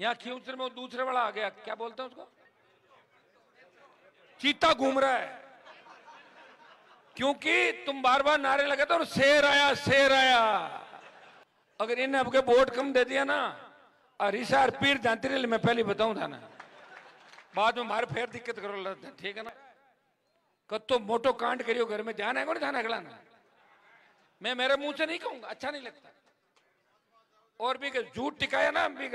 यहाँ खींवसर में वो दूसरे वाला आ गया, क्या बोलते हैं उसको, चीता घूम रहा है, क्योंकि तुम बार बार नारे लगाते हो शेर आया शेर आया। अगर इन्हें आपके वोट कम दे दिया ना, रिसार पीर जानती रही, मैं पहले बताऊं था ना, बाद में मारे फिर दिक्कत करो, ठीक है ना। कतो मोटो कांड करियो घर में, ध्यान है को नहीं ध्यान अगला ना, मैं मेरे मुंह से नहीं कहूंगा, अच्छा नहीं लगता। और भी झूठ टिकाया ना भी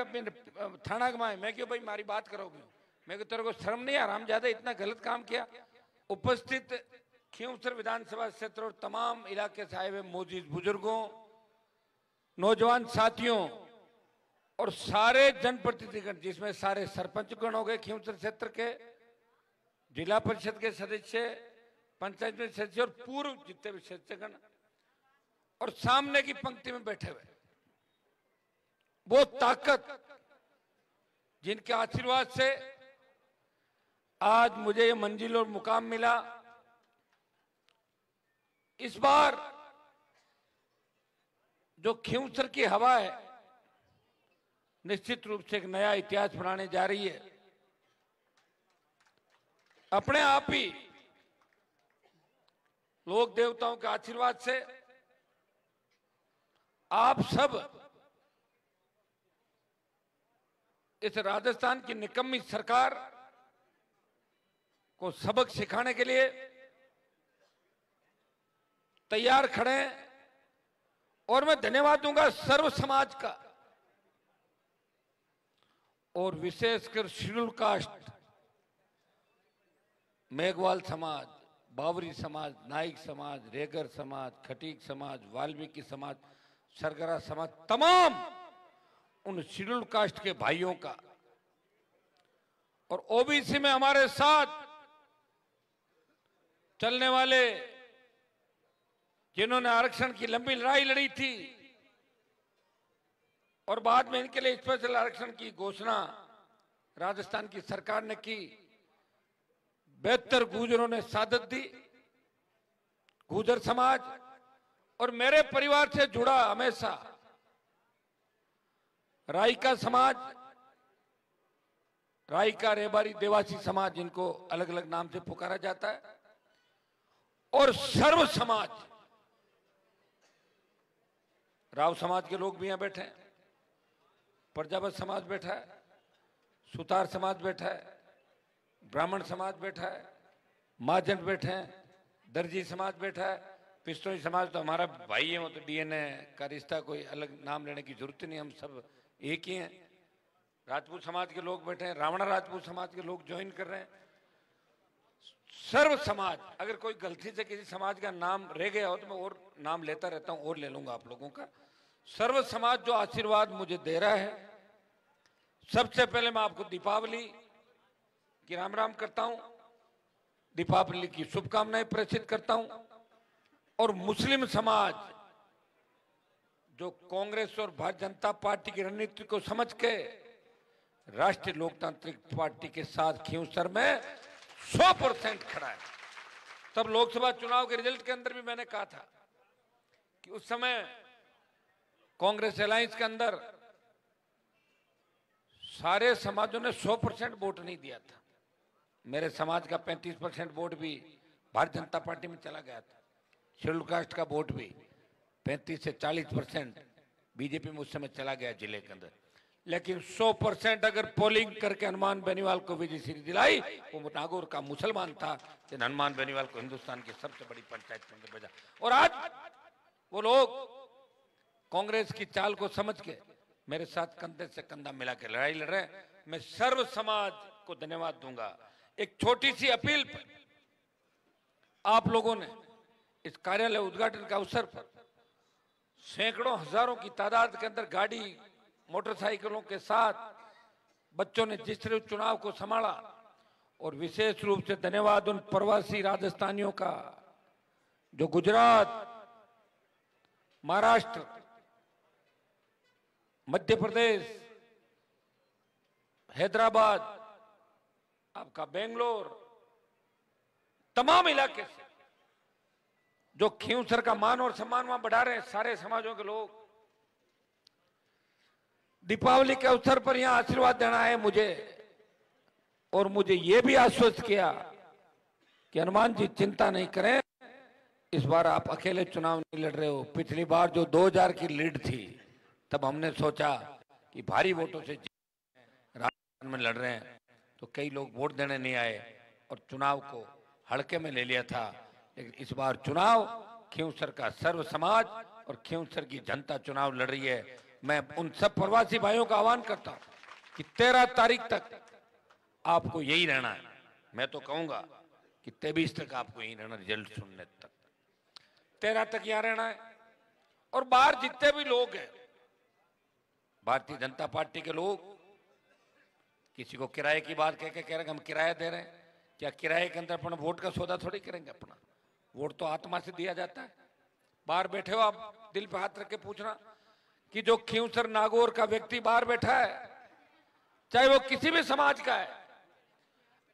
थाना कमाए, मैं क्यों भाई मारी बात करोगे, मैं तेरे को शर्म नहीं आ, हम ज्यादा इतना गलत काम किया। उपस्थित खींवसर विधानसभा क्षेत्र और तमाम इलाके से आए हुए मौजूद बुजुर्गों, नौजवान साथियों और सारे जनप्रतिनिधिगण, जिसमें सारे सरपंचगण हो गए खींवसर क्षेत्र के, जिला परिषद के सदस्य, पंचायत में सदस्य और पूर्व जितने भी सदस्यगण और सामने की पंक्ति में बैठे हुए वो ताकत जिनके आशीर्वाद से आज मुझे ये मंजिल और मुकाम मिला। इस बार जो खींवसर की हवा है निश्चित रूप से एक नया इतिहास बनाने जा रही है। अपने आप ही लोक देवताओं के आशीर्वाद से आप सब इस राजस्थान की निकम्मी सरकार को सबक सिखाने के लिए तैयार खड़े हैं। और मैं धन्यवाद दूंगा सर्व समाज का, और विशेषकर शेड्यूल कास्ट, मेघवाल समाज, बावरी समाज, नाइक समाज, रेगर समाज, खटीक समाज, वाल्मीकि समाज, सरगरा समाज, तमाम उन शेड्यूल कास्ट के भाइयों का, और ओबीसी में हमारे साथ चलने वाले जिन्होंने आरक्षण की लंबी लड़ाई लड़ी थी और बाद में इनके लिए स्पेशल आरक्षण की घोषणा राजस्थान की सरकार ने की। 72 गुर्जरों ने शहादत दी, गुर्जर समाज, और मेरे परिवार से जुड़ा हमेशा रायका समाज, रायका, रेबारी, देवासी समाज, जिनको अलग अलग नाम से पुकारा जाता है, और सर्व समाज, राव समाज के लोग भी यहां बैठे हैं, प्रजापत समाज बैठा है, सुतार समाज बैठा है, ब्राह्मण समाज बैठा है, महाजन बैठे हैं, दर्जी समाज बैठा है, पिस्तौली समाज तो हमारा भाई है, वो तो डीएनए का रिश्ता, कोई अलग नाम लेने की जरूरत नहीं, हम सब एक ही हैं। राजपूत समाज के लोग बैठे हैं, रावणा राजपूत समाज के लोग ज्वाइन कर रहे हैं। सर्व समाज, अगर कोई गलती से किसी समाज का नाम रह गया हो तो मैं और नाम लेता रहता हूं, और ले लूंगा आप लोगों का। सर्व समाज जो आशीर्वाद मुझे दे रहा है, सबसे पहले मैं आपको दीपावली की राम राम करता हूं, दीपावली की शुभकामनाएं प्रेषित करता हूं। और मुस्लिम समाज जो कांग्रेस और भारतीय जनता पार्टी की रणनीति को समझ के राष्ट्रीय लोकतांत्रिक पार्टी के साथ खींवसर में 100% खड़ा है। तब लोकसभा चुनाव के रिजल्ट के अंदर भी मैंने कहा था कि उस समय कांग्रेस अलायंस के अंदर सारे समाजों ने 100% वोट नहीं दिया था। मेरे समाज का 35% वोट भी भारतीय जनता पार्टी में चला गया था। शेड्यूल कास्ट का वोट भी 35 से 40% बीजेपी में उस समय चला गया जिले के अंदर। लेकिन 100% अगर पोलिंग करके हनुमान बेनीवाल को विजय श्री दिलाई, वो नागौर का मुसलमान था, लेकिन हनुमान बेनीवाल को हिंदुस्तान की सबसे बड़ी पंचायत के अंदर भेजा। और आज वो लोग कांग्रेस की चाल को समझ के मेरे साथ कंधे से कंधा मिला के लड़ाई लड़ रहे हैं। मैं सर्व समाज को धन्यवाद दूंगा। एक छोटी सी अपील पर आप लोगों ने इस कार्यालय उद्घाटन का अवसर पर सैकड़ों हजारों की तादाद के अंदर गाड़ी मोटरसाइकिलों के साथ बच्चों ने जिस तरह चुनाव को संभाला, और विशेष रूप से धन्यवाद उन प्रवासी राजस्थानियों का जो गुजरात, महाराष्ट्र, मध्य प्रदेश, हैदराबाद, आपका बेंगलोर, तमाम इलाके से जो खींवसर का मान और सम्मान वहां बढ़ा रहे हैं, सारे समाजों के लोग। दीपावली के अवसर पर यहां आशीर्वाद देना है मुझे, और मुझे यह भी आश्वस्त किया कि हनुमान जी चिंता नहीं करें, इस बार आप अकेले चुनाव नहीं लड़ रहे हो। पिछली बार जो 2000 की लीड थी, तब हमने सोचा कि भारी वोटों से राजस्थान में लड़ रहे हैं, तो कई लोग वोट देने नहीं आए और चुनाव को हल्के में ले लिया था। लेकिन इस बार चुनाव खींवसर का सर्व समाज और खींवसर की जनता चुनाव लड़ रही है। मैं उन सब प्रवासी भाइयों का आह्वान करता हूं कि 13 तारीख तक आपको यही रहना है। मैं तो कहूंगा कि 23 तक आपको यही रहना, रिजल्ट सुनने तक 13 तक यहां रहना है। और बाहर जितने भी लोग हैं, भारतीय जनता पार्टी के लोग, किसी को किराए की बात कह के कह रहे हैं हम किराया दे रहे हैं, क्या किराए के अंदर अपना वोट का सौदा थोड़ी करेंगे? अपना वोट तो आत्मा से दिया जाता है। बाहर बैठे हो आप, दिल पे हाथ रख के पूछना कि जो खींवसर नागौर का व्यक्ति बाहर बैठा है, चाहे वो किसी भी समाज का है,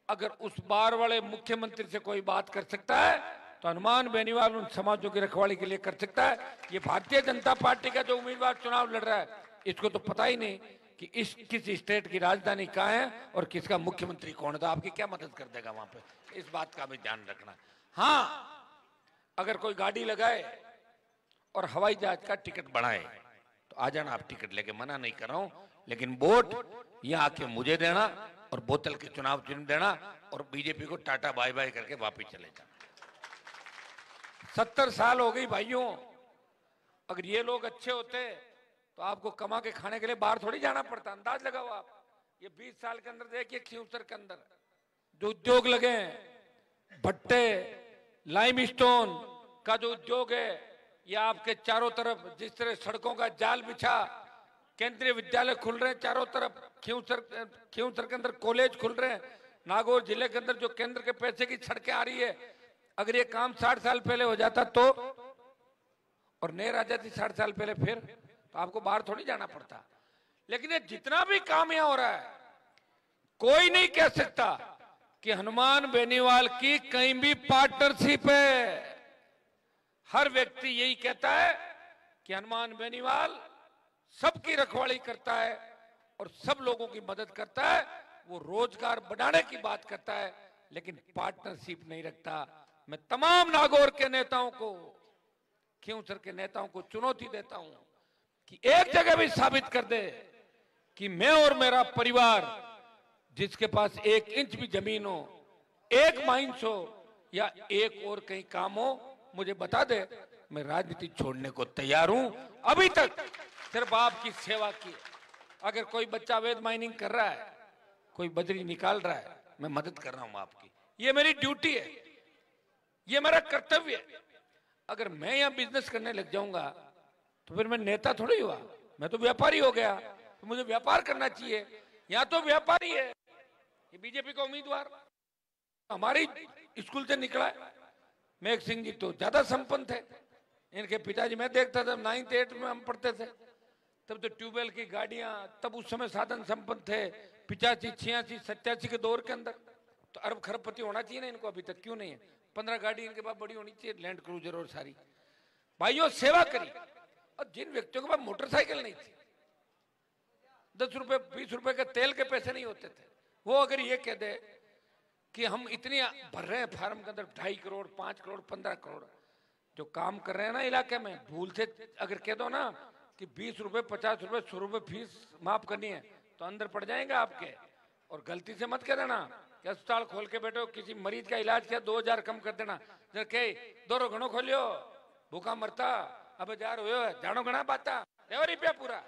अगर उस बार वाले मुख्यमंत्री से कोई बात कर सकता है तो हनुमान बेनीवाल उन समाजों की रखवाली के लिए कर सकता है। ये भारतीय जनता पार्टी का जो उम्मीदवार चुनाव लड़ रहा है, इसको तो पता ही नहीं कि किस स्टेट की राजधानी कहाँ है और किसका मुख्यमंत्री कौन है, तो आपकी क्या मदद कर देगा वहां पे? इस बात का भी ध्यान रखना। हाँ, अगर कोई गाड़ी लगाए और हवाई जहाज का टिकट बढ़ाए तो आ जाना आप टिकट लेके, मना नहीं कर रहा हूं, लेकिन वोट यहां आके मुझे देना और बोतल के चुनाव चिन्ह देना और बीजेपी को टाटा बाय बाय करके वापिस चले जाना। 70 साल हो गई भाइयों, अगर ये लोग अच्छे होते तो आपको कमा के खाने के लिए बाहर थोड़ी जाना पड़ता। अंदाज लगाओ आप, ये 20 साल के अंदर देखिए खींवसर के अंदर जो उद्योग लगे हैं, भट्टे, लाइमस्टोन का जो उद्योग है, ये आपके चारों तरफ जिस तरह सड़कों का जाल बिछा, केंद्रीय विद्यालय खुल रहे हैं चारों तरफ, खींवसर के अंदर कॉलेज खुल रहे हैं, नागौर जिले के अंदर जो केंद्र के पैसे की सड़कें आ रही है, अगर ये काम 60 साल पहले हो जाता तो, और नहर आ जाती 60 साल पहले, फिर तो आपको बाहर थोड़ी जाना पड़ता। लेकिन ये जितना भी काम यहां हो रहा है, कोई नहीं कह सकता कि हनुमान बेनीवाल की कहीं भी पार्टनरशिप है। हर व्यक्ति यही कहता है कि हनुमान बेनीवाल सबकी रखवाली करता है और सब लोगों की मदद करता है, वो रोजगार बढ़ाने की बात करता है, लेकिन पार्टनरशिप नहीं रखता। मैं तमाम नागौर के नेताओं को, खींवसर के नेताओं को चुनौती देता हूं कि एक जगह भी साबित कर दे कि मैं और मेरा परिवार, जिसके पास 1 इंच भी जमीन हो, 1 माइंस हो या एक और कहीं काम हो, मुझे बता दे, मैं राजनीति छोड़ने को तैयार हूं। अभी तक सिर्फ आपकी सेवा की। अगर कोई बच्चा अवैध माइनिंग कर रहा है, कोई बजरी निकाल रहा है, मैं मदद कर रहा हूं आपकी, ये मेरी ड्यूटी है, ये मेरा कर्तव्य है। अगर मैं यहां बिजनेस करने लग जाऊंगा तो फिर मैं नेता थोड़ी हुआ, मैं तो व्यापारी हो गया, तो मुझे व्यापार करना चाहिए। यहां तो व्यापारी है, ये बीजेपी का उम्मीदवार हमारी स्कूल से निकला है। मेघ सिंह जी तो ज्यादा संपन्न थे, इनके पिताजी, मैं देखता था 9th 8th में हम पढ़ते थे, तब तो ट्यूबवेल की गाड़ियां, तब उस समय साधन संपन्न थे। 85, 86, 87 के दौर के अंदर तो अरब खरबपति होना चाहिए ना इनको, अभी तक क्यों नहीं है? 15 गाड़ी इनके पास बड़ी होनी चाहिए, लैंड क्रूजर और सारी। भाइयों, सेवा करी। और जिन व्यक्तियों के पास मोटरसाइकिल नहीं थी, 10 रुपए 20 रुपए के तेल के पैसे नहीं होते थे, वो अगर ये कह दे कि हम इतनी भर रहे हैं फार्म के अंदर 2.5 करोड़, 5 करोड़, 15 करोड़, जो काम कर रहे हैं ना इलाके में, भूल से अगर कह दो ना कि 20 रुपए, 50 रुपए, 100 रुपए फीस माफ करनी है, तो अंदर पड़ जाएंगे आपके। और गलती से मत कह देना कि अस्पताल खोल के बैठो, किसी मरीज का इलाज किया 2000 कम कर देना, जब कहे 2 घणो खोलियो भूखा मरता, अब जार हो जानो घना पाता रुपया पूरा।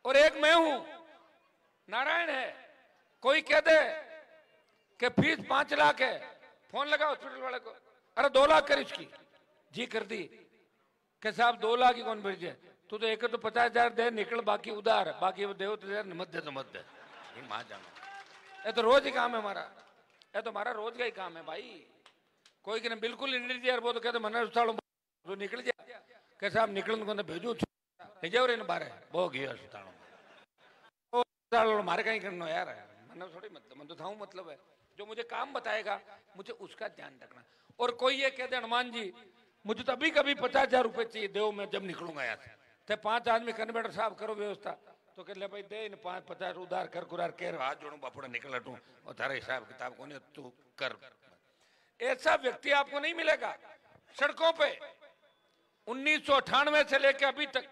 और एक मैं हूं, नारायण है, कोई कह दे कि फीस 5 लाख है, फोन लगा हॉस्पिटल वाले को, अरे 2 लाख कर इसकी, जी कर दी, कि साहब 2 लाख ही कौन भेजे, तू तो एक तो 50,000 दे, निकल बाकी उधार, बाकी वो देव तो मत दे, तो मत दे, मां जानो। ये तो रोज ही काम है हमारा, ये तो हमारा रोज का ही काम है भाई। कोई कहना बिल्कुल इंडियर, वो तो कहते मन तो निकल जाए, के साहब निकलन को भेजू ले जाओ रे बारे वो गया अस्पताल, मारे कहीं करना यार, मैंने थोड़ी मतलब, मैं तो था मतलब है, जो मुझे काम बताएगा मुझे उसका ध्यान रखना। और कोई ये कहते हनुमान जी मुझे तो अभी कभी 50,000 रुपए चाहिए, देव मैं जब निकलूंगा यहाँ से, ते 5 आदमी कन्वेटर साहब करो व्यवस्था तो कह ले भाई दे इन 5-50 उधार कर कुरार के हाथ जोड़ू बापुड़ा निकल हटू और तारा हिसाब किताब को नहीं तू कर। ऐसा व्यक्ति आपको नहीं मिलेगा सड़कों पे। 1998 से लेकर अभी तक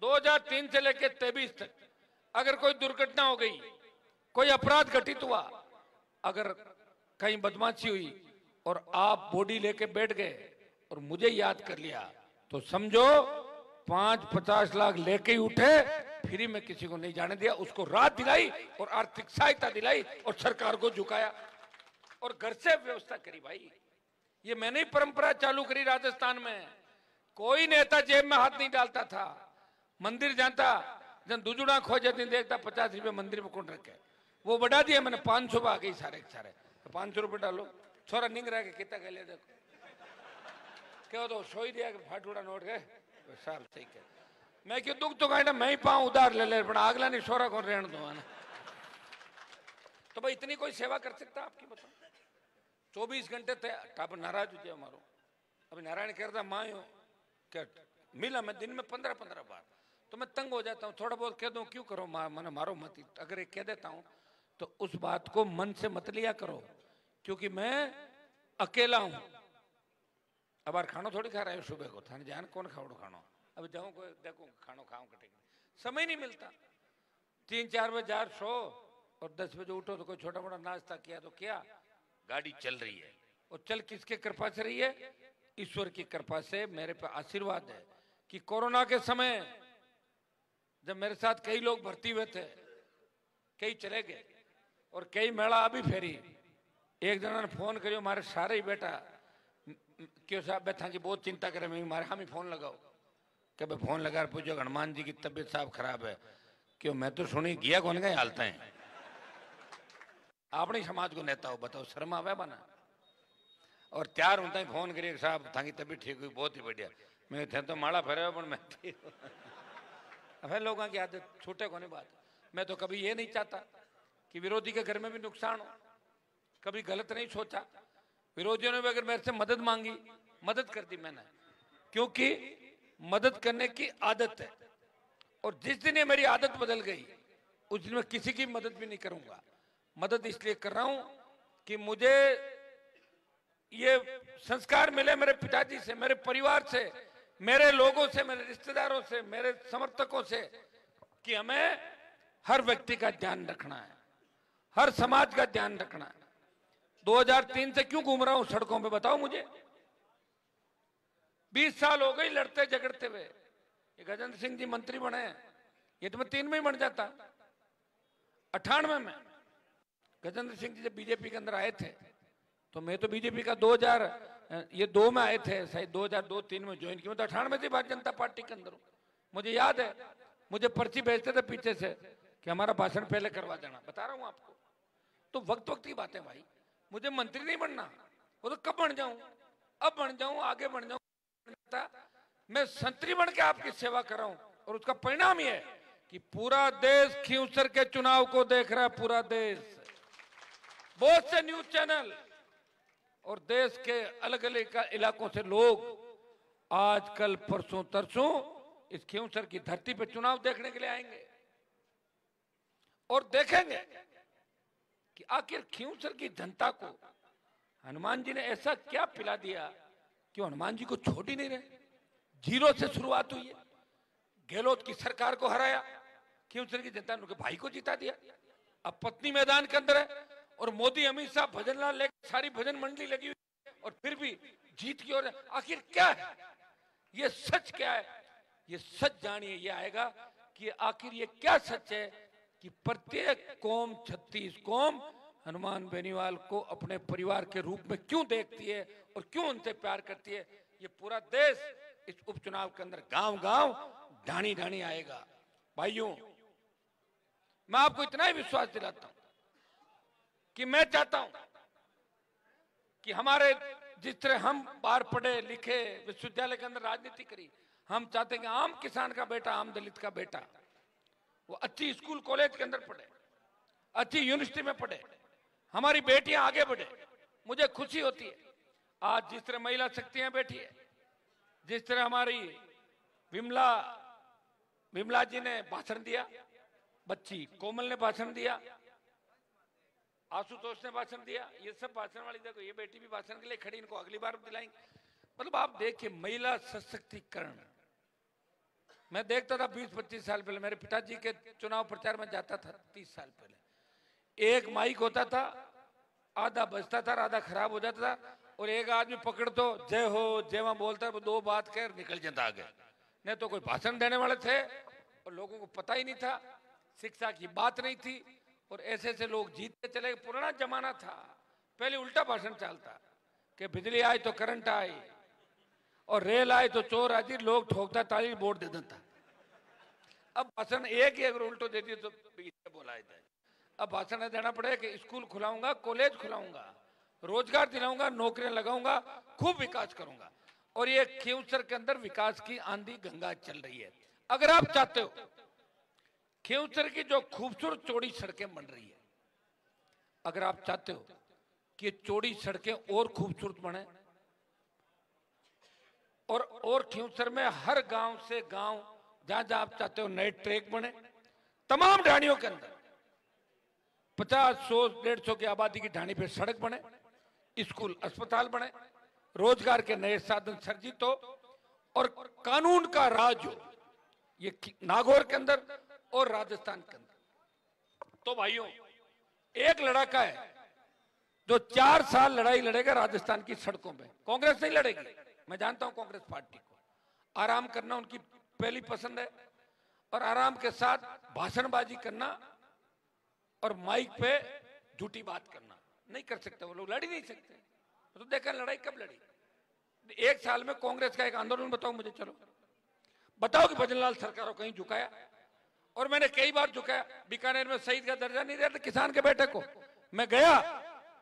2003 से लेकर 23 तक अगर कोई दुर्घटना हो गई, कोई अपराध घटित हुआ, अगर कहीं बदमाशी हुई और आप बॉडी लेके बैठ गए और मुझे याद कर लिया तो समझो 5-50 लाख लेके ही उठे, फ्री में किसी को नहीं जाने दिया, उसको राहत दिलाई और आर्थिक सहायता दिलाई और सरकार को झुकाया और घर से व्यवस्था करी। भाई ये मैंने ही परंपरा चालू करी राजस्थान में। कोई नेता जेब में हाथ नहीं डालता था, मंदिर जाता जब दुजुड़ा खो जाती देखता 50 रुपए मंदिर में कौन रखे, वो बढ़ा दिया मैंने 500 आ गई सारे सारे, तो 500 रुपए डालो छोरा निंग रहा के कितना कह लिया देखो क्या तो सोई दिया कि फाटूड़ा नोट गए साहब ठीक है। मैं क्यों दुख तो कहना मैं ही पाऊं उधार ले ले पर अगला नहीं छोरा कौन रहने दो है ना। तो भाई इतनी कोई सेवा कर सकता आपकी बताओ। 24 घंटे थे टापर नाराज हो जाए हमारो। अभी नारायण कह रहा माँ क्या मिला मैं दिन में 15-15 बार, तो मैं तंग हो जाता हूँ। थोड़ा बहुत कह दूं क्यों करो मैंने मारो मत, अगर एक कह देता हूँ तो उस बात को मन से मत लिया करो क्योंकि मैं अकेला हूं। अब बार खानो थोड़ी खा रहे हो सुबह को थाने जान कौन खाओ खानो, अभी जाऊं कोई देखो खानो खाऊं कटेगा, समय नहीं मिलता। 3-4 बजे जार सो और 10 बजे उठो तो कोई छोटा मोटा नाश्ता किया तो क्या, गाड़ी चल रही है और चल किसके कृपा से रही है, ईश्वर की कृपा से। मेरे पे आशीर्वाद है कि कोरोना के समय जब मेरे साथ कई लोग भर्ती हुए थे, कई चले गए और कई मेला अभी फेरी। एक जना ने फोन करियो मारे सारे ही बेटा क्यों साहब बैठा जी बहुत चिंता करे, मैं मारे हम ही फोन लगाओ क्या भाई फोन लगा पूछो हनुमान जी की तबीयत साहब खराब है क्यों, मैं तो सुनी गया कौन गए हालता है अपनी समाज को नेता हो बताओ शर्मा आवे बना। और तैयार होता है फोन करिए साहब थाकी तबीयत ठीक हुई बहुत ही बढ़िया, मैं थे तो माड़ा फेरे पर मैं अब लोगों की आदत छूटे को नहीं बात। मैं तो कभी ये नहीं चाहता कि विरोधी के घर में भी नुकसान हो, कभी गलत नहीं सोचा। विरोधियों ने भी अगर मेरे से मदद मांगी मदद कर दी मैंने, क्योंकि मदद करने की आदत है। और जिस दिन ये मेरी आदत बदल गई उस दिन मैं किसी की मदद भी नहीं करूंगा। मदद इसलिए कर रहा हूं कि मुझे ये संस्कार मिले मेरे पिताजी से, मेरे परिवार से, मेरे लोगों से, मेरे रिश्तेदारों से, मेरे समर्थकों से कि हमें हर व्यक्ति का ध्यान रखना है, हर समाज का ध्यान रखना है। 2003 से क्यों घूम रहा हूं सड़कों पे बताओ मुझे। 20 साल हो गए लड़ते झगड़ते हुए। ये गजेंद्र सिंह जी मंत्री बने, ये तो मैं 3 में ही बन जाता। 98 में गजेंद्र सिंह जी जब बीजेपी के अंदर आए थे तो मैं तो बीजेपी का 2 में आए थे, शायद 2002-3 में ज्वाइन किया, तो 98 से भारतीय जनता पार्टी के अंदर हूं। मुझे याद है मुझे पर्ची भेजते थे पीछे से कि हमारा भाषण पहले करवा देना, बता रहा हूं आपको। तो वक्त वक्त की बातें भाई, मुझे मंत्री नहीं बनना, वो तो कब बन जाऊं, अब बन जाऊं, आगे बन जाऊं। मैं संतरी बन के आपकी सेवा कर रहा हूं और उसका परिणाम ये है कि पूरा देश खींवसर के चुनाव को देख रहा है, पूरा देश। बहुत से न्यूज चैनल और देश के अलग अलग इलाकों से लोग आज कल परसों तरसों इस खींवसर की धरती पर चुनाव देखने के लिए आएंगे और देखेंगे कि आखिर खींवसर की जनता को हनुमान जी ने ऐसा क्या पिला दिया कि हनुमान जी को छोड़ ही नहीं रहे। 0 से शुरुआत हुई है, गहलोत की सरकार को हराया, खींवसर की जनता ने उनके भाई को जिता दिया। अब पत्नी मैदान के अंदर है और मोदी अमित शाह भजन लाल लेकर सारी भजन मंडली लगी हुई और फिर भी जीत की ओर। आखिर क्या है ये, सच क्या है ये सच जानिए। ये आएगा कि आखिर ये क्या सच है कि प्रत्येक कौम 36 कौम हनुमान बेनीवाल को अपने परिवार के रूप में क्यों देखती है और क्यों उनसे प्यार करती है। ये पूरा देश इस उपचुनाव के अंदर गांव गांव ढाणी ढाणी आएगा। भाइयों मैं आपको इतना ही विश्वास दिलाता हूं कि मैं चाहता हूं कि हमारे जिस तरह हम बाहर पढ़े लिखे विश्वविद्यालय के अंदर राजनीति करी, हम चाहते हैं कि आम किसान का बेटा, आम दलित का बेटा वो अच्छी स्कूल कॉलेज के अंदर पढ़े, अच्छी यूनिवर्सिटी में पढ़े, हमारी बेटियां आगे बढ़े। मुझे खुशी होती है आज जिस तरह महिला शक्तियां बैठी है, जिस तरह हमारी विमला विमला जी ने भाषण दिया, बच्ची कोमल ने भाषण दिया, आशुतोष ने भाषण दिया, ये सब भाषण वाली। देखो ये बेटी भी भाषण के लिए खड़ी, इनको अगली बार दिलाएंगे। मतलब आप देखिए महिला सशक्तिकरण। मैं देखता था 20-25 साल पहले, मेरे पिताजी के चुनाव प्रचार में जाता था 30 साल पहले, एक माइक होता था, आधा बजता था, आधा खराब हो जाता था, और एक आदमी पकड़ तो जय हो जय मां बोलता, वो दो बात कर निकल जाता आगे। नहीं तो कोई भाषण देने वाले थे और लोगों को पता ही नहीं था, शिक्षा की बात नहीं थी, और ऐसे ऐसे लोग जीतते चले। पुराना जमाना था, पहले उल्टा भाषण चलता कि बिजली आई तो करंट आई, और रेल आए तो चोर आदि, लोग ठोकता ताली वोट दे देता। अब भाषण एक ही अगर उल्टो देती तो बोला जाए। अब भाषण देना पड़े कि स्कूल खुलाऊंगा, कॉलेज खुलाऊंगा, रोजगार दिलाऊंगा, नौकरियां लगाऊंगा, खूब विकास करूंगा। और ये खींवसर के अंदर विकास की आंधी गंगा चल रही है। अगर आप चाहते हो खींवसर की जो खूबसूरत चौड़ी सड़कें बन रही है, अगर आप चाहते हो कि चौड़ी सड़कें और खूबसूरत बने, और खींवसर में हर गांव से गांव जहां जहां आप चाहते हो नए ट्रैक बने, तमाम ढाणियों के अंदर 50, 100, 150 की आबादी की ढाणी पे सड़क बने, स्कूल अस्पताल बने, रोजगार के नए साधन सर्जित हो, और कानून का राज हो, ये नागौर के अंदर और राजस्थान के अंदर। तो भाइयों, एक लड़ाका है जो 4 साल लड़ाई लड़ेगा राजस्थान की सड़कों पे। कांग्रेस नहीं लड़ेगी, मैं जानता हूं कांग्रेस पार्टी को आराम करना उनकी पहली पसंद है, और आराम के साथ भाषणबाजी करना और माइक पे झूठी बात करना नहीं कर सकते। वो लोग लड़ ही नहीं सकते। तो देखा लड़ाई कब लड़ी? 1 साल में कांग्रेस का एक आंदोलन बताओ मुझे, चलो बताओ कि भजनलाल सरकार को कहीं झुकाया? और मैंने कई बार झुकाया। बीकानेर में शहीद का दर्जा नहीं दिया था किसान के बेटे को, मैं गया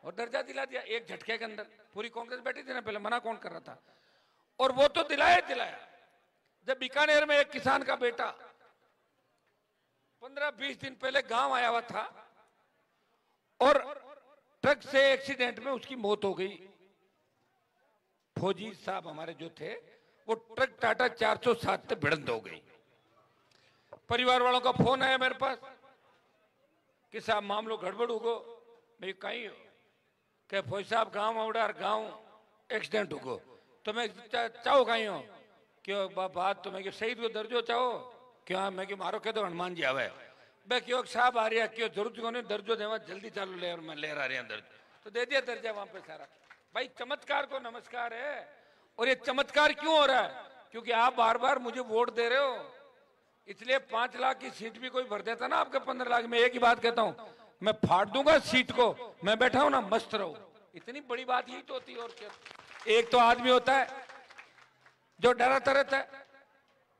और दर्जा दिला दिया एक झटके के अंदर। पूरी कांग्रेस बैठी थी ना, पहले मना कौन कर रहा था? और वो तो दिलाया। जब बीकानेर में एक किसान का बेटा 15-20 दिन पहले गांव आया हुआ था और ट्रक से एक्सीडेंट में उसकी मौत हो गई। फौजी साहब हमारे जो थे, वो ट्रक टाटा 407 से भिड़ंत हो गई। परिवार वालों का फोन आया मेरे पास कि साहब मामलो गड़बड़ हो गो। मैं कहीं हो कि फौजी साहब गांव उड़ार गांव एक्सीडेंट हो गो। तो मैं चाहो कहीं हो क्यों बात? तो मैं शहीद को दर्जो चाहो क्यों? मैं कि मारो के तो हनुमान जी आवे बे क्यों साहब आ रहा क्यों जरूरत को नहीं दर्जो देवा जल्दी चालू ले, और मैं ले रहा रहा दर्ज तो दे दिया दर्जा वहां पे सारा। भाई चमत्कार को नमस्कार है। और ये चमत्कार क्यों हो रहा है? क्योंकि आप बार बार मुझे वोट दे रहे हो, इसलिए 5 लाख की सीट भी कोई भर देता ना आपके 15 लाख में। एक ही बात कहता हूं, मैं फाड़ दूंगा सीट को, मैं बैठा हूं ना मस्त रहो। इतनी बड़ी बात यही तो होती है। और क्या? एक तो आदमी होता है जो डराता रहता है,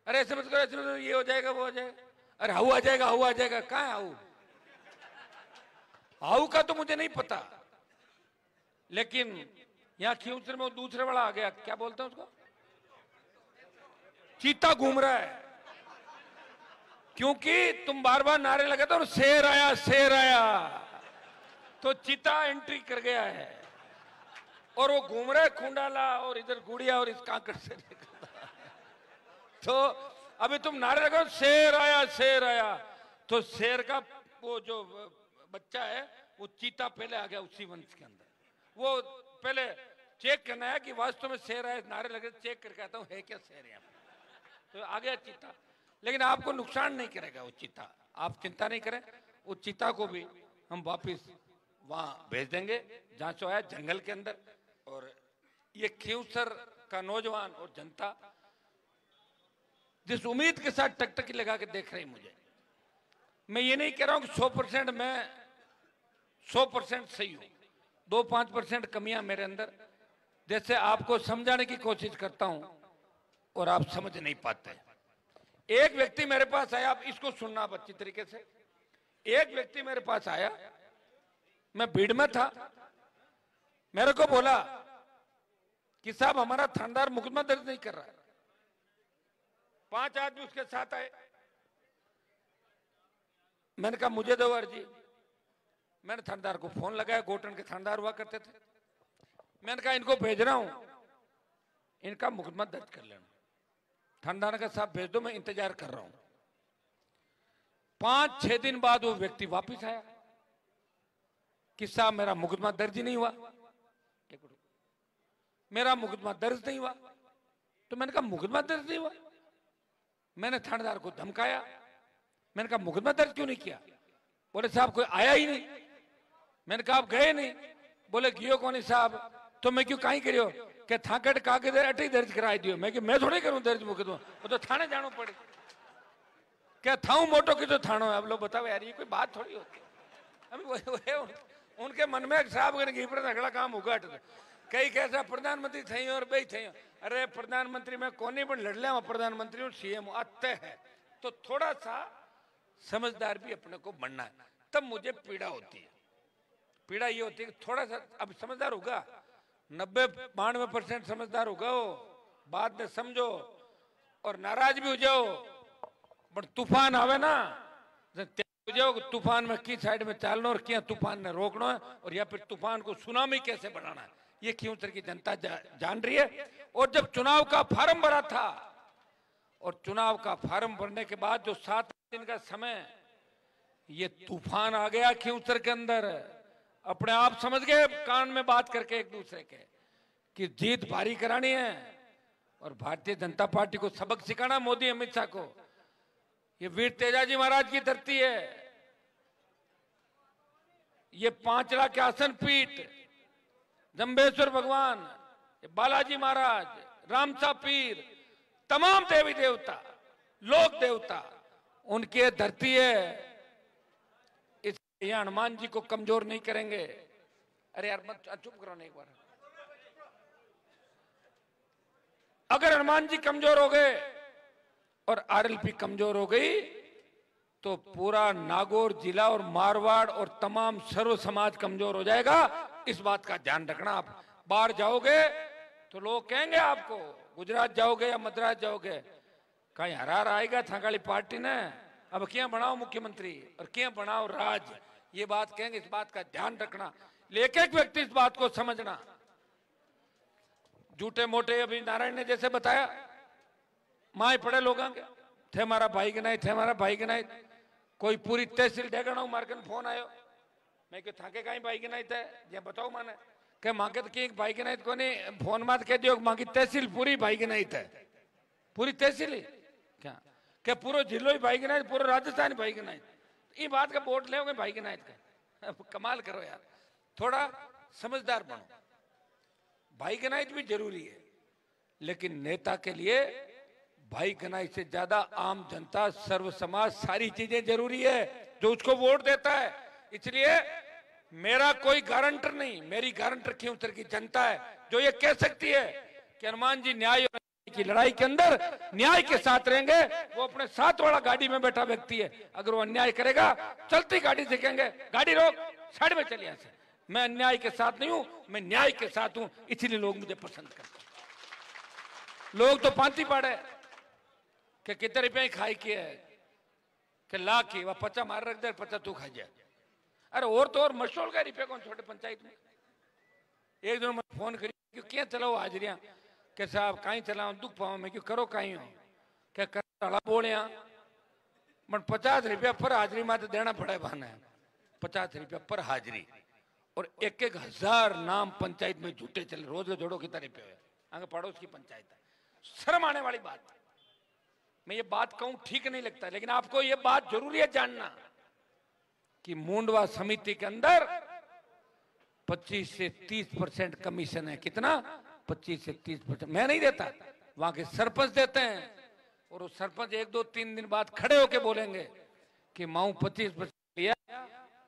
अरे ऐसे मत करो, ऐसे मत करो, ये हो जाएगा वो हो जाएगा, अरे हाउ आ जाएगा हाउ आ जाएगा। कहां है हाउ? हाउ का तो मुझे नहीं पता, लेकिन यहां खींवसर में दूसरे वाला आ गया, क्या बोलते हैं उसको, चीता घूम रहा है। क्योंकि तुम बार बार नारे लगाते हो शेर आया शेर आया, तो चीता एंट्री कर गया है और वो घूम रहा है खूंडाला और इधर गुड़िया और इस कांकड़ से तो अभी तुम नारे लगाओ शेर आया, तो शेर का वो जो बच्चा है वो चीता पहले आ गया उसी वंश के अंदर। वो पहले चेक करना है कि वास्तव में शेर आया, नारे लगे चेक करके आता हूं है क्या शेर यहाँ पे। तो आ गया चीता, लेकिन आपको नुकसान नहीं करेगा वो चीता, आप चिंता नहीं करें। वो चीता को भी हम वापिस वहां भेज देंगे जहां से आया, जंगल के अंदर। और ये खींवसर का नौजवान और जनता जिस उम्मीद के साथ टकटकी लगा के देख रही मुझे, मैं ये नहीं कह रहा हूं कि 100% मैं 100% सही हूं। 2-5% कमियां मेरे अंदर, जैसे आपको समझाने की कोशिश करता हूं और आप समझ नहीं पाते। एक व्यक्ति मेरे पास आया, आप इसको सुनना आप अच्छी तरीके से। एक व्यक्ति मेरे पास आया, मैं भीड़ में था, मेरे को बोला कि साहब हमारा थानेदार मुकदमा दर्ज नहीं कर रहा है। 5 आदमी उसके साथ आए। मैंने कहा मुझे दो अर्जी। मैंने थानेदार को फोन लगाया, गोटन के थानेदार हुआ करते थे। मैंने कहा इनको भेज रहा हूं, इनका मुकदमा दर्ज कर लेना। थानेदार का साहब भेज दो, मैं इंतजार कर रहा हूं। 5-6 दिन बाद वो व्यक्ति वापस आया कि साहब मेरा मुकदमा दर्ज नहीं हुआ, मेरा मुकदमा दर्ज नहीं हुआ। तो मैंने कहा मुकदमा दर्ज नहीं हुआ? मैंने थानेदार को धमकाया, मैंने कहा मुकदमा दर्ज क्यों नहीं किया? बोले साहब कोई आया ही नहीं। मैंने कहा आप गए नहीं? बोले गियो कौन साहब, तो मैं क्यों कहीं करियो कि थाकट कागज अटे दर्ज कराई दियो। मैं थोड़ी करूं दर्ज मुकदमा, वो तो थाने जानो पड़े। क्या थाऊ मोटो की तो थानो है। अब लोग बताओ यार ये कोई बात थोड़ी होती है। अभी उनके मन में साहब अगला काम होगा। कई कैसा प्रधानमंत्री थे और बई थे, अरे प्रधानमंत्री में कोनी पण लड़ लिया प्रधानमंत्री और सीएम आते हैं। तो थोड़ा सा समझदार भी अपने को बनना है, तब मुझे पीड़ा होती है। पीड़ा ये होती है कि थोड़ा सा अब समझदार होगा, 90-92% समझदार होगा वो, बात में समझो और नाराज भी हो जाओ, बट तूफान आवे ना हो जाओ। तूफान में की साइड में चलना और क्या तूफान ने रोकना है, और या फिर तूफान को सुनामी कैसे बनाना है, ये क्यों तरह की जनता जान रही है। और जब चुनाव का फार्म भरा था, और चुनाव का फार्म भरने के बाद जो 7 दिन का समय, ये तूफान आ गया खिंवसर के अंदर। अपने आप समझ गए कान में बात करके एक दूसरे के कि जीत भारी करानी है और भारतीय जनता पार्टी को सबक सिखाना, मोदी अमित शाह को। ये वीर तेजाजी महाराज की धरती है, ये 5 लाख के आसन पीठ, जम्बेश्वर भगवान, ये बालाजी महाराज, रामसा पीर, तमाम देवी देवता, लोक देवता, उनकी धरती है। इसलिए हनुमान जी को कमजोर नहीं करेंगे। अरे यार मत चुप करो ना एक बार। अगर हनुमान जी कमजोर हो गए और आरएलपी कमजोर हो गई तो पूरा नागौर जिला और मारवाड़ और तमाम सर्व समाज कमजोर हो जाएगा। इस बात का ध्यान रखना। आप बाहर जाओगे तो लोग कहेंगे आपको, गुजरात जाओगे या मद्रास जाओगे, कहीं हरार आएगा थाकाली पार्टी ने, अब क्या बनाओ मुख्यमंत्री और क्या बनाओ राज, ये बात कहेंगे। इस बात का ध्यान रखना, एक एक व्यक्ति इस बात को समझना। झूठे मोटे अभी नारायण ने जैसे बताया, माए पड़े लोग थे हमारा भाई के नहीं थे, हमारा भाई के नहीं, कोई पूरी तहसील डेगना मार्के फोन आयो, मैं क्यों थाके कहीं भाई के नहीं थे, ये बताओ माने के माँ के तो भाई के नहीं को नहीं फोन मात कह दियो माँ की तहसील पूरी भाई के नहीं थे, पूरी तहसील ही क्या क्या पूरा जिलो ही भाई के नहीं, पूरा राजस्थान भाई के नहीं। ये बात का वोट ले भाई के नहीं का, कमाल करो यार, थोड़ा समझदार बनो। भाई गनाइत भी जरूरी है, लेकिन नेता के लिए भाई गनाइत से ज्यादा आम जनता, सर्व समाज, सारी चीजें जरूरी है जो उसको वोट देता है। इसलिए मेरा कोई गारंटर नहीं, मेरी गारंटर खिंवसर की जनता है जो ये कह सकती है कि हनुमान जी न्याय और की लड़ाई के अंदर न्याय के साथ रहेंगे। वो अपने साथ वाला गाड़ी में बैठा व्यक्ति है, अगर वो अन्याय करेगा चलती गाड़ी से कहेंगे गाड़ी रोक, साइड में चलिए से। मैं अन्याय के साथ नहीं हूं, मैं न्याय के साथ हूं, इसलिए लोग मुझे पसंद करते हैं। लोग तो पांती पाड़े कि कितने रुपये खाई की है कि ला की वह 50 मार रख दे, 50 तू खा जाए। अरे और तो और मशहूर का रुपये कौन छोटे पंचायत में। एक दिन मैं फोन करी क्यों क्या चलाओ हाजरियां के साहब कहीं चलाओ दुख पाओ, मैं क्यों करो कहीं हो क्या कर बोले मन 50 रुपया पर हाजरी में तो देना पड़े बहाना है, 50 रुपया पर हाजरी और 1-1 नाम पंचायत में झूठे चले, रोज के जोड़ो की तरह पे आगे पड़ोस की पंचायत है। शर्म आने वाली बात है। मैं ये बात कहूं ठीक नहीं लगता, लेकिन आपको ये बात जरूरी है जानना कि मुंडवा समिति के अंदर 25 से 30% कमीशन है। कितना? 25 से 30%। मैं नहीं देता, वहां के सरपंच देते हैं, और वो सरपंच 1-2-3 दिन बाद खड़े होके बोलेंगे कि माऊ 25% लिया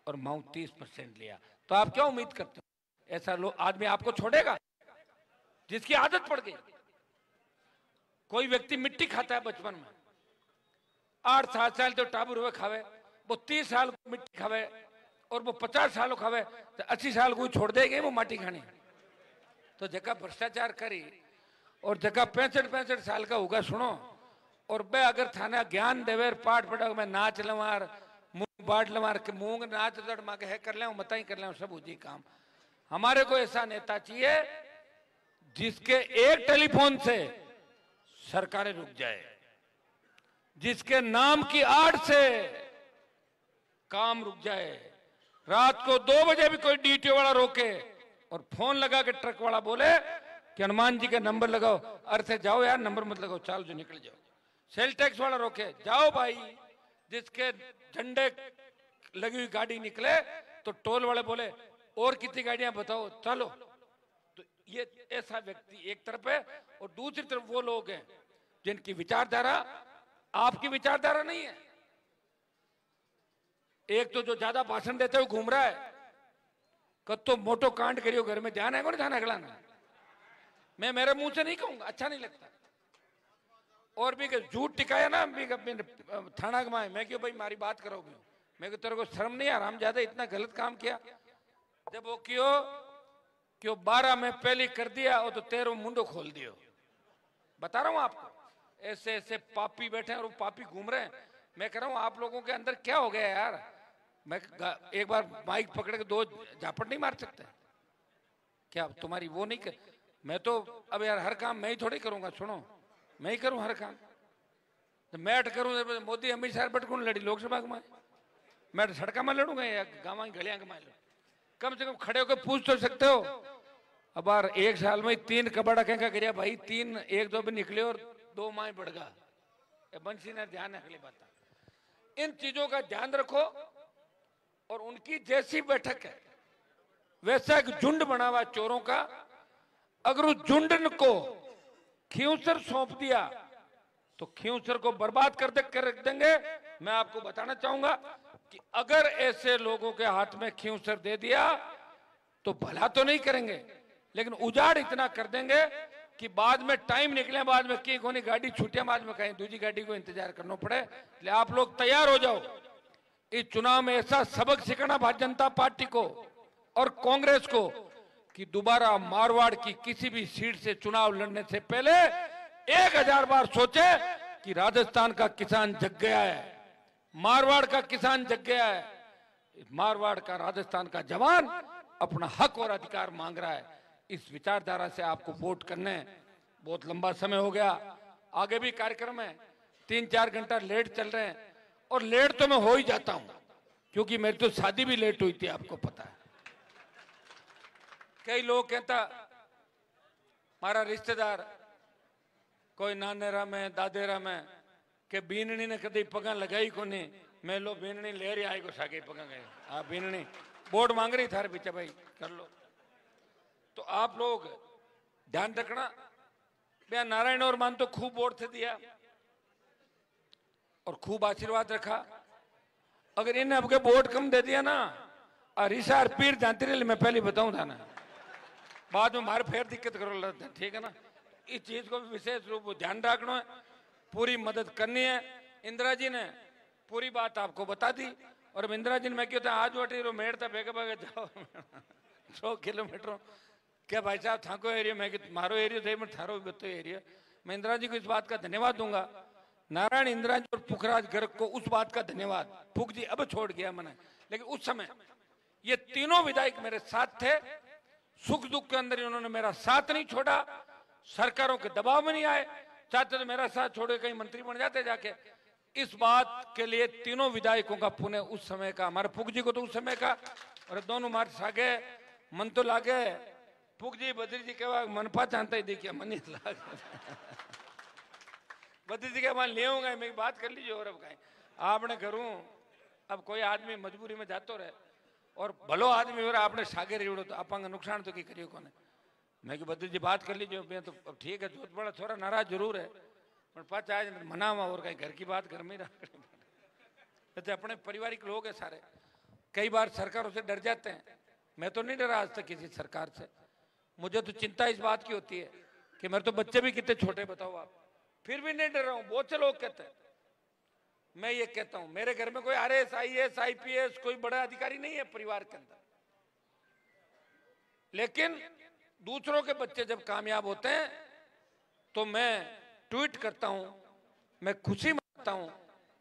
और माऊ 30% लिया। तो आप क्या उम्मीद करते हो ऐसा लोग आदमी आपको छोड़ेगा जिसकी आदत पड़ गई? कोई व्यक्ति मिट्टी खाता है बचपन में, 8-7 साल तो टाबू रुपए खावे, वो 30 साल को मिट्टी खावे और वो 50 साल खावे तो 80 साल को छोड़ देंगे वो माटी खाने। तो जगह भ्रष्टाचार करी और जगह 65-65 साल का होगा सुनो, और बे अगर थाना ज्ञान देवे पाठ पढ़ा मैं नाच लवार मूंग बाट लवार के मूंग नाच दड़ मांगे है कर ले मत ही कर ले सब उजी काम। हमारे को ऐसा नेता चाहिए जिसके एक टेलीफोन से सरकारें रुक जाए, जिसके नाम की आड़ से काम रुक जाए। रात को 2 बजे भी कोई डीटीओ वाला रोके और फोन लगा के ट्रक वाला बोले कि हनुमान जी का नंबर लगाओ, अरे से जाओ यार, नंबर मत लगाओ, चाल जो निकल जाओ। सेल टैक्स वाला रोके, जाओ भाई, जिसके झंडे लगी हुई गाड़ी निकले तो टोल वाले बोले और कितनी गाड़ियां बताओ, चलो। तो ये ऐसा व्यक्ति एक तरफ है, और दूसरी तरफ वो लोग हैं जिनकी विचारधारा आपकी विचारधारा नहीं है। एक तो जो ज्यादा भाषण देते हुए घूम रहा है, कद तो मोटो कांड करियो घर में, ध्यान है को नहीं ध्यान अगला ना, मैं मेरे मुंह से नहीं कहूंगा, अच्छा नहीं लगता। और भी झूठ टिकाया ना भी थाना गमाए, मैं क्यों भाई मारी बात करोगे, मैं को तेरे को शर्म नहीं, आराम ज्यादा इतना गलत काम किया। जब वो क्यों 12 में पहले कर दिया वो तो 13 मुंडो खोल दियो। बता रहा हूं आपको, ऐसे ऐसे पापी बैठे हैं और वो पापी घूम रहे हैं। मैं कह रहा हूं आप लोगों के अंदर क्या हो गया यार, मैं एक बार माइक पकड़ के 2 झापट नहीं मार सकते क्या? तुम्हारी वो नहीं कर, मैं तो अब यार हर काम मैं ही थोड़ी करूंगा, सुनो मैं ही करूं हर काम। तो मैं करूं, मोदी अमित शाह बट कौन लड़ी लोकसभा में, मैं तो सड़क में लड़ूंगा या गाँव गलियां में लड़ूंगा? कम से कम खड़े होकर पूछ तो सकते हो। अब यार 1 साल में 3 कबाड़ा क्या गिरा भाई, 3 1-2 भी निकले और 2 माए बढ़ गया। बंसी ने ध्यान अगली बात, इन चीजों का ध्यान रखो। और उनकी जैसी बैठक है वैसा एक झुंड बना हुआ चोरों का, अगर उस झुंड को खींवसर सौंप दिया तो खींवसर को बर्बाद कर रख देंगे। मैं आपको बताना चाहूंगा कि अगर ऐसे लोगों के हाथ में खींवसर दे दिया तो भला तो नहीं करेंगे, लेकिन उजाड़ इतना कर देंगे कि बाद में टाइम निकले, बाद में की कोनी गाड़ी छूटे, बाद में कहीं दूसरी गाड़ी को इंतजार करना पड़े। इसलिए आप लोग तैयार हो जाओ, इस चुनाव में ऐसा सबक सिखाना भारतीय जनता पार्टी को और कांग्रेस को कि दोबारा मारवाड़ की किसी भी सीट से चुनाव लड़ने से पहले 1000 बार सोचे कि राजस्थान का किसान जग गया है, मारवाड़ का किसान जग गया है, मारवाड़ का राजस्थान का जवान अपना हक और अधिकार मांग रहा है। इस विचारधारा से आपको वोट करने। बहुत लंबा समय हो गया, आगे भी कार्यक्रम है, 3-4 घंटा लेट चल रहे हैं, और लेट तो मैं हो ही जाता हूं क्योंकि मेरी तो शादी भी लेट हुई थी, आपको पता है। कई लोग कहता हमारा रिश्तेदार कोई नानेरा में दादेरा में के बीननी ने कभी पगा लगाई को नहीं, मैं लो बीननी ले रही आई को सागे पगा गए, हाँ बीननी बोर्ड मांग रही थारे पीछे भाई कर लो। तो आप लोग ध्यान रखना, भैया नारायण और मान तो खूब वोट से दिया और खूब आशीर्वाद रखा। अगर इन्हें अब के वोट कम दे दिया ना, और रिसार पीर जानती रही, मैं पहले बताऊं था ना, बाद में मारे फिर दिक्कत करो लगता है, ठीक है ना। इस चीज को विशेष रूप से ध्यान रखना है, पूरी मदद करनी है। इंदिरा जी ने पूरी बात आपको बता दी, और अब इंदिरा जी ने मैं क्यों था आज वटी रो मेड़ था बेगे बेगे जाओ 100 किलोमीटर क्या भाई साहब थाको एरिया, मैं मारो एरिया थे, मैं थारो बतो एरिया। मैं इंदिरा जी को इस बात का धन्यवाद दूंगा, नारायण इंदिरा जी और पुखराज गर्ग को उस बात का धन्यवाद। फूक जी अब छोड़ गया मैंने, लेकिन उस समय ये तीनों विधायक मेरे साथ थे, सुख दुख के अंदर इन्होंने मेरा साथ नहीं छोड़ा, सरकारों के दबाव में नहीं आए, चाहते तो मेरा साथ छोड़े कहीं मंत्री बन जाते जाके। इस बात के लिए तीनों विधायकों का पुण्य उस समय का, हमारे फूक जी को तो उस समय का, और दोनों मार सागे मन तो लागे, फूक जी बद्री जी के बाद मनपा चाहता ही देखिए मन ही लागे बद्री जी के बाद ले आऊंगा, मैं बात कर लीजिए। और अब कहीं आपने करूं, अब कोई आदमी मजबूरी में जातो रहे और भलो आदमी हो रहा आपने सागे रेवड़ो तो आप नुकसान तो की करियो कोने। मैं कि बद्री जी बात कर लीजिए, मैं तो अब ठीक है, जोत बड़ा थोड़ा नाराज जरूर है, पर पाँच आज मनावा और कहीं घर की बात घर में रहते अपने पारिवारिक लोग हैं सारे। कई बार सरकारों से डर जाते हैं, मैं तो नहीं डरा आज तक किसी सरकार से। मुझे तो चिंता इस बात की होती है कि मेरे तो बच्चे भी कितने छोटे बताओ आप, फिर भी नहीं डर रहा हूं। बहुत से लोग कहते हैं, मैं ये कहता हूं मेरे घर में कोई RS IAS IPS कोई बड़ा अधिकारी नहीं है परिवार के अंदर, लेकिन दूसरों के बच्चे जब कामयाब होते हैं तो मैं ट्वीट करता हूं, मैं खुशी मनाता हूं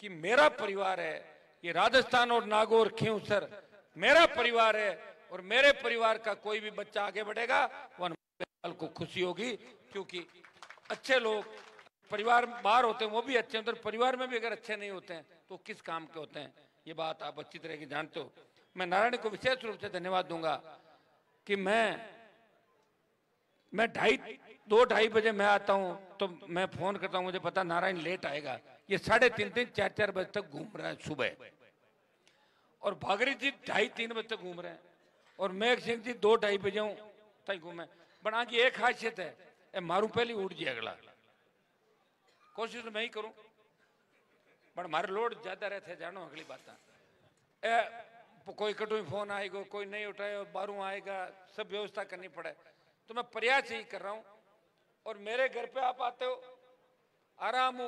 कि मेरा परिवार है, ये राजस्थान और नागौर खींवसर मेरा परिवार है, और मेरे परिवार का कोई भी बच्चा आगे बढ़ेगा वो को खुशी होगी। क्योंकि अच्छे लोग परिवार बाहर होते हैं वो भी अच्छे होते हैं, परिवार में भी अगर अच्छे नहीं होते हैं तो किस काम के होते हैं। ये बात आप अच्छी तरह की जानते हो। मैं नारायण को विशेष रूप से धन्यवाद दूंगा कि मैं 2-2:30 बजे मैं आता हूं तो मैं फोन करता हूं, मुझे पता नारायण लेट आएगा। ये 3:30 4-4 बजे तक घूम रहा है सुबह, और भागरी जी 2:30-3 बजे तक घूम रहे हैं, और मेघ सिंह जी 2-2:30 बजे तक घूमे। बना की एक खासियत है, मारू पहले उठ जाए अगला, कोशिश तो मैं ही करूं, पर हमारे लोड ज्यादा रहते जानो अगली बात। कोई कटुई फोन आएगा, कोई नहीं उठाए, बारू आएगा, सब व्यवस्था करनी पड़े, तो मैं प्रयास यही कर रहा हूं। और मेरे घर पे आप आते हो, आराम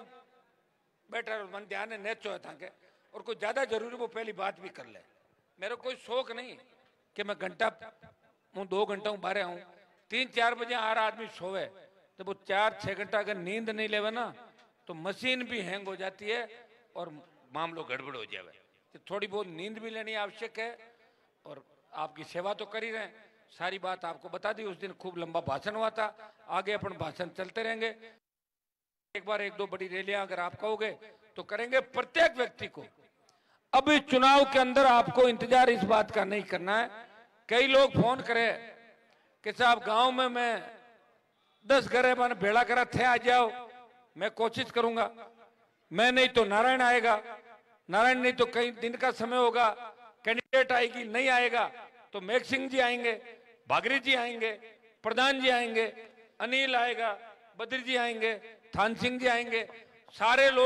बैठा रहो, मन ध्यान नेचो है था के, और कोई ज्यादा जरूरी वो पहली बात भी कर ले। मेरा कोई शौक नहीं कि मैं घंटा 2 घंटा बाहर आऊं। 3-4 बजे आ रहा आदमी सोवे, तो वो 4-6 घंटा अगर नींद नहीं लेवे ना तो मशीन भी हैंग हो जाती है और मामलो गड़बड़ हो जाए। तो थोड़ी बहुत नींद भी लेनी आवश्यक है, और आपकी सेवा तो कर ही रहे हैं। सारी बात आपको बता दी। उस दिन खूब लंबा भाषण हुआ था, आगे अपन भाषण चलते रहेंगे। एक बार 1-2 बड़ी रैलियां अगर आप कहोगे तो करेंगे प्रत्येक व्यक्ति को। अभी चुनाव के अंदर आपको इंतजार इस बात का नहीं करना है। कई लोग फोन करे कि साहब गांव में मैं 10 घरे मैंने भेड़ा करा थे, आ जाओ। मैं कोशिश करूंगा, मैं नहीं तो नारायण आएगा, नारायण नहीं तो कई दिन का समय होगा, कैंडिडेट आएगी, नहीं आएगा तो मेघ सिंह जी आएंगे, भागरी जी आएंगे, प्रधान जी आएंगे, अनिल आएगा, बद्री जी आएंगे, थान सिंह जी आएंगे, सारे लोग